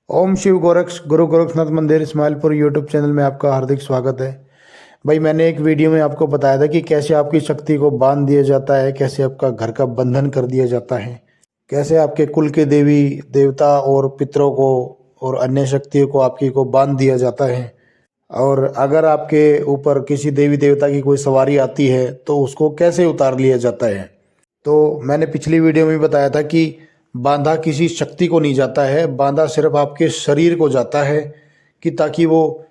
ओम शिव गोरक्ष गुरु गोरक्षनाथ मंदिर Ismailpur YouTube channel में आपका हार्दिक स्वागत है। भाई मैंने एक वीडियो में आपको बताया था कि कैसे आपकी शक्ति को बांध दिया जाता है, कैसे आपका घर का बंधन कर दिया जाता है, कैसे आपके कुल के देवी देवता और पितरों को और अन्य शक्तियों को आपकी को बांध दिया जाता है। और अगर आपके ऊपर किसी देवी देवता की कोई सवारी आती है तो उसको कैसे उतार लिया जाता है। तो मैंने पिछली वीडियो में बताया था कि बांधा किसी शक्ति को नहीं जाता है, बांधा सिर्फ आपके शरीर को जाता है कि ताकि वो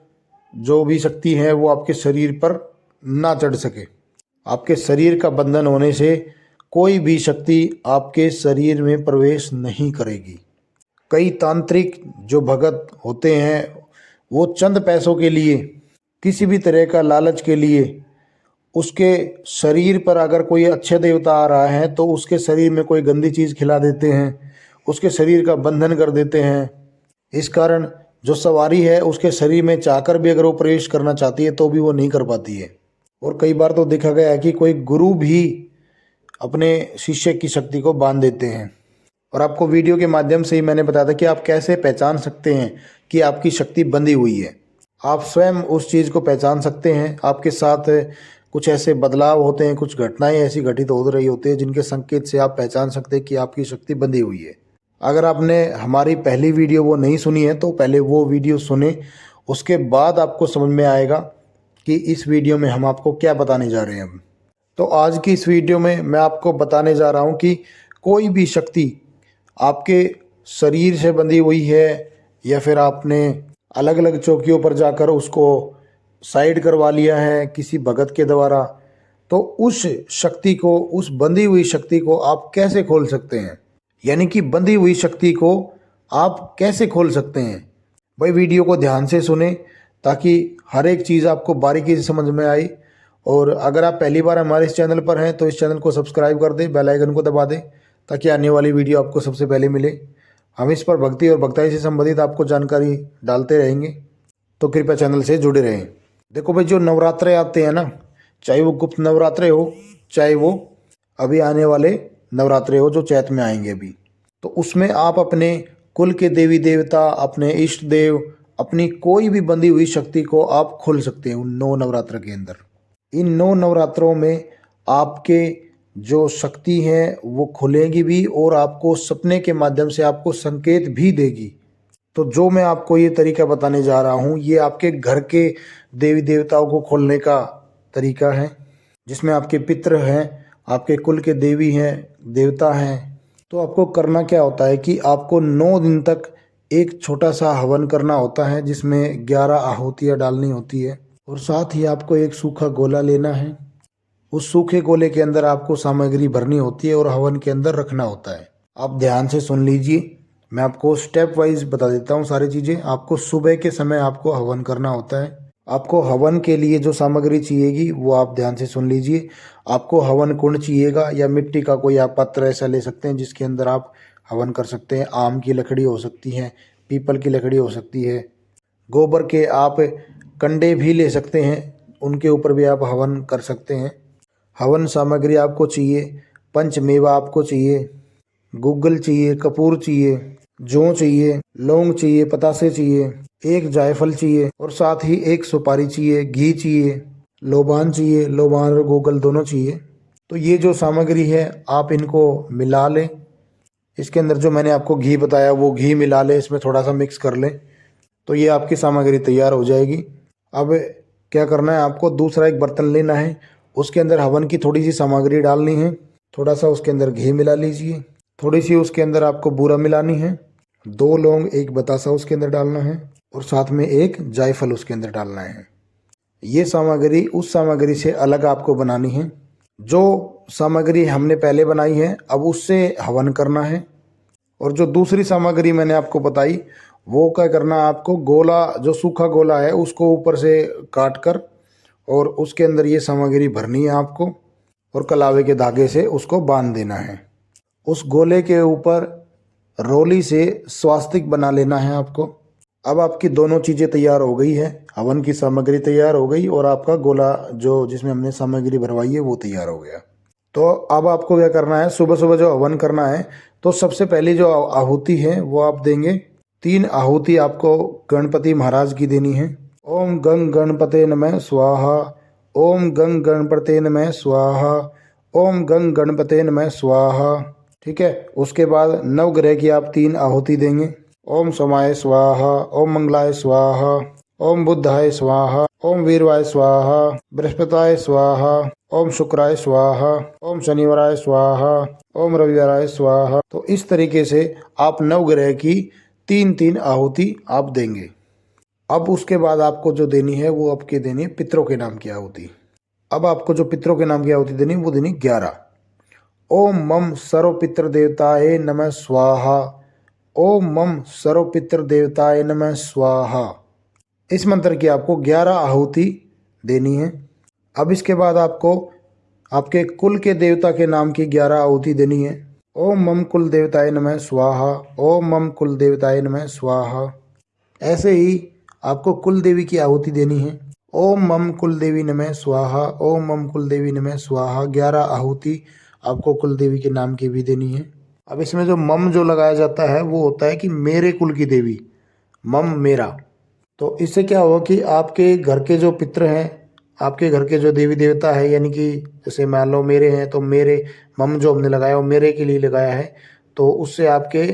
जो भी शक्ति है वो आपके शरीर पर ना चढ़ सके। आपके शरीर का बंधन होने से कोई भी शक्ति आपके शरीर में प्रवेश नहीं करेगी। कई तांत्रिक जो भगत होते हैं वो चंद पैसों के लिए, किसी भी तरह का लालच के लिए, उसके शरीर पर अगर कोई अच्छे देवता आ रहा है तो उसके शरीर में कोई गंदी चीज़ खिला देते हैं, उसके शरीर का बंधन कर देते हैं। इस कारण जो सवारी है उसके शरीर में चाहकर भी अगर वो प्रवेश करना चाहती है तो भी वो नहीं कर पाती है। और कई बार तो देखा गया है कि कोई गुरु भी अपने शिष्य की शक्ति को बांध देते हैं। और आपको वीडियो के माध्यम से ही मैंने बताया था कि आप कैसे पहचान सकते हैं कि आपकी शक्ति बंधी हुई है। आप स्वयं उस चीज़ को पहचान सकते हैं। आपके साथ कुछ ऐसे बदलाव होते हैं, कुछ घटनाएं ऐसी घटित हो रही होती है जिनके संकेत से आप पहचान सकते हैं कि आपकी शक्ति बंधी हुई है। अगर आपने हमारी पहली वीडियो वो नहीं सुनी है तो पहले वो वीडियो सुने, उसके बाद आपको समझ में आएगा कि इस वीडियो में हम आपको क्या बताने जा रहे हैं। तो आज की इस वीडियो में मैं आपको बताने जा रहा हूँ कि कोई भी शक्ति आपके शरीर से बंधी हुई है या फिर आपने अलग अलग चौकियों पर जाकर उसको साइड करवा लिया है किसी भगत के द्वारा, तो उस शक्ति को, उस बंधी हुई शक्ति को आप कैसे खोल सकते हैं। यानी कि बंधी हुई शक्ति को आप कैसे खोल सकते हैं। भाई वीडियो को ध्यान से सुने ताकि हर एक चीज़ आपको बारीकी से समझ में आई। और अगर आप पहली बार हमारे इस चैनल पर हैं तो इस चैनल को सब्सक्राइब कर दें, बेल आइकन को दबा दें ताकि आने वाली वीडियो आपको सबसे पहले मिले। हम इस पर भक्ति और भक्ताई से संबंधित आपको जानकारी डालते रहेंगे, तो कृपया चैनल से जुड़े रहें। देखो भाई, जो नवरात्रे आते हैं ना, चाहे वो गुप्त नवरात्रे हो, चाहे वो अभी आने वाले नवरात्रे हो जो चैत में आएंगे अभी, तो उसमें आप अपने कुल के देवी देवता, अपने इष्ट देव, अपनी कोई भी बंधी हुई शक्ति को आप खोल सकते हैं उन 9 नवरात्र के अंदर। इन 9 नवरात्रों में आपके जो शक्ति है वो खुलेगी भी और आपको सपने के माध्यम से आपको संकेत भी देगी। तो जो मैं आपको ये तरीका बताने जा रहा हूँ ये आपके घर के देवी देवताओं को खोलने का तरीका है, जिसमें आपके पितृ हैं, आपके कुल के देवी हैं, देवता हैं। तो आपको करना क्या होता है कि आपको 9 दिन तक एक छोटा सा हवन करना होता है जिसमें 11 आहुतियाँ डालनी होती है। और साथ ही आपको एक सूखा गोला लेना है। उस सूखे गोले के अंदर आपको सामग्री भरनी होती है और हवन के अंदर रखना होता है। आप ध्यान से सुन लीजिए, मैं आपको स्टेप वाइज बता देता हूँ सारी चीज़ें। आपको सुबह के समय आपको हवन करना होता है। आपको हवन के लिए जो सामग्री चाहिएगी वो आप ध्यान से सुन लीजिए। आपको हवन कुंड चाहिएगा या मिट्टी का कोई आप पात्र ऐसा ले सकते हैं जिसके अंदर आप हवन कर सकते हैं। आम की लकड़ी हो सकती है, पीपल की लकड़ी हो सकती है, गोबर के आप कंडे भी ले सकते हैं, उनके ऊपर भी आप हवन कर सकते हैं। हवन सामग्री आपको चाहिए, पंचमेवा आपको चाहिए, गूगल चाहिए, कपूर चाहिए, जौ चाहिए, लौंग चाहिए, पतासे चाहिए, एक जायफल चाहिए और साथ ही एक सुपारी चाहिए, घी चाहिए, लोबान चाहिए, लोबान और गूगल दोनों चाहिए। तो ये जो सामग्री है आप इनको मिला लें। इसके अंदर जो मैंने आपको घी बताया वो घी मिला लें, इसमें थोड़ा सा मिक्स कर लें, तो ये आपकी सामग्री तैयार हो जाएगी। अब क्या करना है, आपको दूसरा एक बर्तन लेना है, उसके अंदर हवन की थोड़ी सी सामग्री डालनी है, थोड़ा सा उसके अंदर घी मिला लीजिए, थोड़ी सी उसके अंदर आपको बूरा मिलानी है, 2 लौंग, एक बतासा उसके अंदर डालना है और साथ में एक जायफल उसके अंदर डालना है। ये सामग्री उस सामग्री से अलग आपको बनानी है। जो सामग्री हमने पहले बनाई है अब उससे हवन करना है। और जो दूसरी सामग्री मैंने आपको बताई वो क्या करना है, आपको गोला, जो सूखा गोला है उसको ऊपर से काट कर और उसके अंदर ये सामग्री भरनी है आपको और कलावे के धागे से उसको बांध देना है। उस गोले के ऊपर रोली से स्वास्तिक बना लेना है आपको। अब आपकी दोनों चीज़ें तैयार हो गई है, हवन की सामग्री तैयार हो गई और आपका गोला जो जिसमें हमने सामग्री भरवाई है वो तैयार हो गया। तो अब आपको क्या करना है, सुबह सुबह जो हवन करना है तो सबसे पहली जो आहुति है वो आप देंगे 3 आहुति आपको गणपति महाराज की देनी है। ओम गंग गणपते नमः स्वाहा, ओम गंग गणपते नमः स्वाहा, ओम गंग गणपते नमः स्वाहा। ठीक है। उसके बाद नवग्रह की आप 3 आहुति देंगे। ओम सोमाय स्वाहा, ओम मंगलाय स्वाहा, ओम बुद्धाय स्वाहा, ओम वीरवाय स्वाहा, बृहस्पताय स्वाहा, ओम शुक्राय स्वाहा, ओम शनिवाराय स्वाहा, ओम रविवाराय स्वाहा। तो इस तरीके से आप नवग्रह की 3-3 आहुति आप देंगे। अब उसके बाद आपको जो देनी है वो आपकी देनी है पितरों के नाम की आहुति। अब आपको जो पितरों के नाम की आहुति देनी है वो देनी 11। ओम मम सर्व पितृ देवताय नमः स्वाहा, ओम मम सर्व पितृ देवताय नमः स्वाहा। इस मंत्र की आपको 11 आहुति देनी है। अब इसके बाद आपको आपके कुल के देवता के नाम की 11 आहुति देनी है। ओम मम कुल देवताय नमः स्वाहा, ओम मम कुल देवताय नमः स्वाहा। ऐसे ही आपको कुल देवी की आहुति देनी है। ओम मम कुल देवी नमः स्वाहा, ओम मम कुल देवी नमः स्वाहा। 11 आहुति आपको कुल देवी के नाम की भी देनी है। अब इसमें जो मम जो लगाया जाता है वो होता है कि मेरे कुल की देवी, मम मेरा। तो इससे क्या होगा कि आपके घर के जो पितृ हैं, आपके घर के जो देवी देवता है, यानी कि जैसे मान लो मेरे हैं तो मेरे मम जो हमने लगाया वो मेरे के लिए लगाया है, तो उससे आपके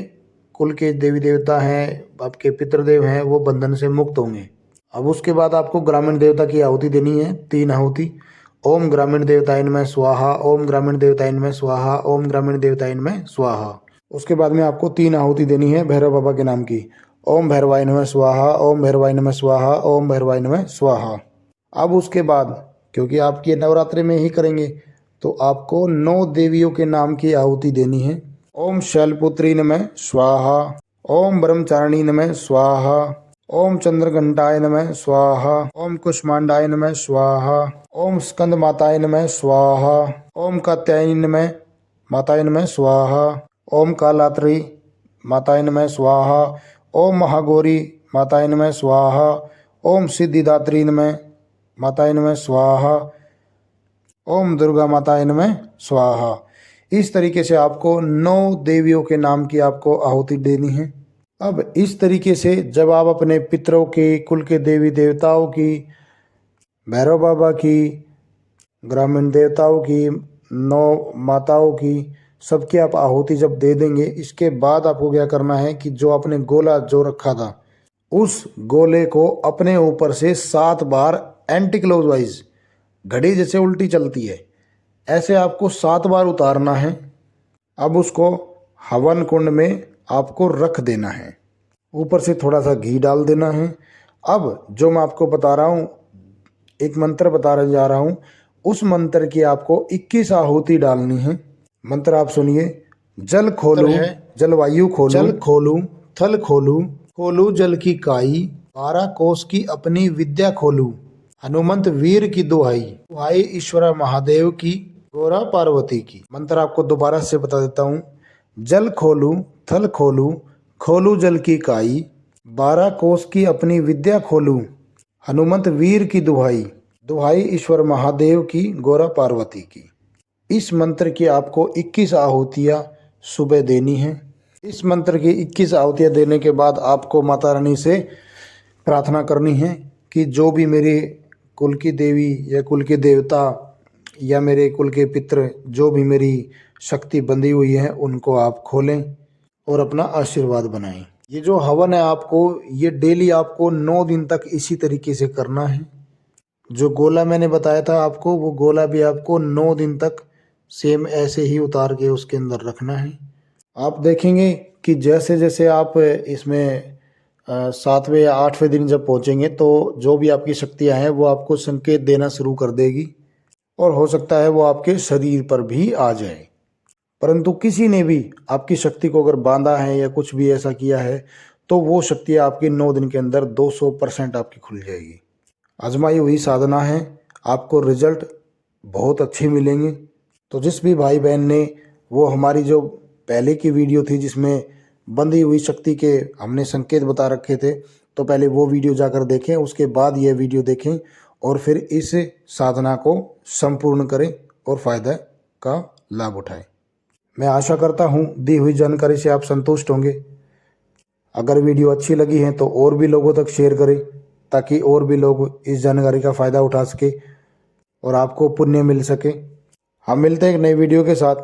कुल के देवी देवता हैं, आपके पितृदेव हैं, वो बंधन से मुक्त होंगे। अब उसके बाद आपको ग्रामीण देवता की आहुति देनी है, 3 आहुति। ओम ग्रामीण देवताय नमः स्वाहा, ओम ग्रामीण देवताय नमः स्वाहा, ओम ग्रामीण देवताय नमः स्वाहा। उसके बाद में आपको 3 आहुति देनी है भैरव बाबा के नाम की। ओम भैरवाय नमः स्वाहा, ओम भैरवाय नमः स्वाहा, ओम भैरवाय नमः स्वाहा। अब उसके बाद क्योंकि आप ये नवरात्रि में ही करेंगे तो आपको 9 देवियों के नाम की आहुति देनी है। ओम शैलपुत्री नमः स्वाहा, ओम ब्रह्मचारिणी नमः स्वाहा, ओम चंद्रघंटाय नमः स्वाहा, ओम कुष्मांडाय नमः स्वाहा, ओम स्कंद माताय नमः स्वाहा, ओम कात्यायनी नमः माताय नमः स्वाहा, ओम कालात्री माताय नमः स्वाहा, ओम महागौरी माताय नमः स्वाहा, ओम सिद्धिदात्री नमः माताय नमः स्वाहा, ओम दुर्गा माताय नमः स्वाहा। इस तरीके से आपको 9 देवियों के नाम की आपको आहुति देनी है। अब इस तरीके से जब आप अपने पितरों की, कुल के देवी देवताओं की, भैरव बाबा की, ग्रामीण देवताओं की, 9 माताओं की, सबकी आप आहुति जब दे देंगे, इसके बाद आपको क्या करना है कि जो आपने गोला जो रखा था उस गोले को अपने ऊपर से 7 बार एंटी क्लॉक वाइज, घड़ी जैसे उल्टी चलती है ऐसे आपको 7 बार उतारना है। अब उसको हवन कुंड में आपको रख देना है, ऊपर से थोड़ा सा घी डाल देना है। अब जो मैं आपको बता रहा हूँ, एक मंत्र बताने जा रहा हूँ, उस मंत्र की आपको 21 आहुति डालनी है। मंत्र आप सुनिए। जल खोलू, जलवायु खोलू, जल खोलू, थल खोलू, खोलू जल की काई, 12 कोस की अपनी विद्या खोलू, हनुमंत वीर की दुहाई, दुहाई ईश्वर महादेव की, गौरा पार्वती की। मंत्र आपको दोबारा से बता देता हूँ। जल खोलू, थल खोलू, खोलू जल की काई, 12 कोस की अपनी विद्या खोलू, हनुमंत वीर की दुहाई, दुहाई ईश्वर महादेव की, गौरा पार्वती की। इस मंत्र की आपको 21 आहुतियाँ सुबह देनी है। इस मंत्र की 21 आहुतियाँ देने के बाद आपको माता रानी से प्रार्थना करनी है कि जो भी मेरे कुल की देवी या कुल के देवता या मेरे कुल के पितृ जो भी मेरी शक्ति बंधी हुई है उनको आप खोलें और अपना आशीर्वाद बनाएं। ये जो हवन है आपको ये डेली आपको 9 दिन तक इसी तरीके से करना है। जो गोला मैंने बताया था आपको, वो गोला भी आपको 9 दिन तक सेम ऐसे ही उतार के उसके अंदर रखना है। आप देखेंगे कि जैसे जैसे आप इसमें 7वें या 8वें दिन जब पहुंचेंगे तो जो भी आपकी शक्तियां हैं वो आपको संकेत देना शुरू कर देगी और हो सकता है वो आपके शरीर पर भी आ जाए। परंतु किसी ने भी आपकी शक्ति को अगर बांधा है या कुछ भी ऐसा किया है तो वो शक्ति आपकी 9 दिन के अंदर 200% आपकी खुल जाएगी। आजमाई हुई साधना है, आपको रिजल्ट बहुत अच्छे मिलेंगे। तो जिस भी भाई बहन ने वो हमारी जो पहले की वीडियो थी जिसमें बंधी हुई शक्ति के हमने संकेत बता रखे थे, तो पहले वो वीडियो जाकर देखें, उसके बाद ये वीडियो देखें और फिर इस साधना को संपूर्ण करें और फायदा का लाभ उठाएं। मैं आशा करता हूँ दी हुई जानकारी से आप संतुष्ट होंगे। अगर वीडियो अच्छी लगी है तो और भी लोगों तक शेयर करें, ताकि और भी लोग इस जानकारी का फ़ायदा उठा सके और आपको पुण्य मिल सके। हम मिलते हैं एक नई वीडियो के साथ।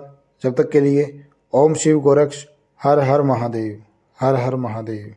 जब तक के लिए ओम शिव गोरक्ष, हर हर महादेव, हर हर महादेव।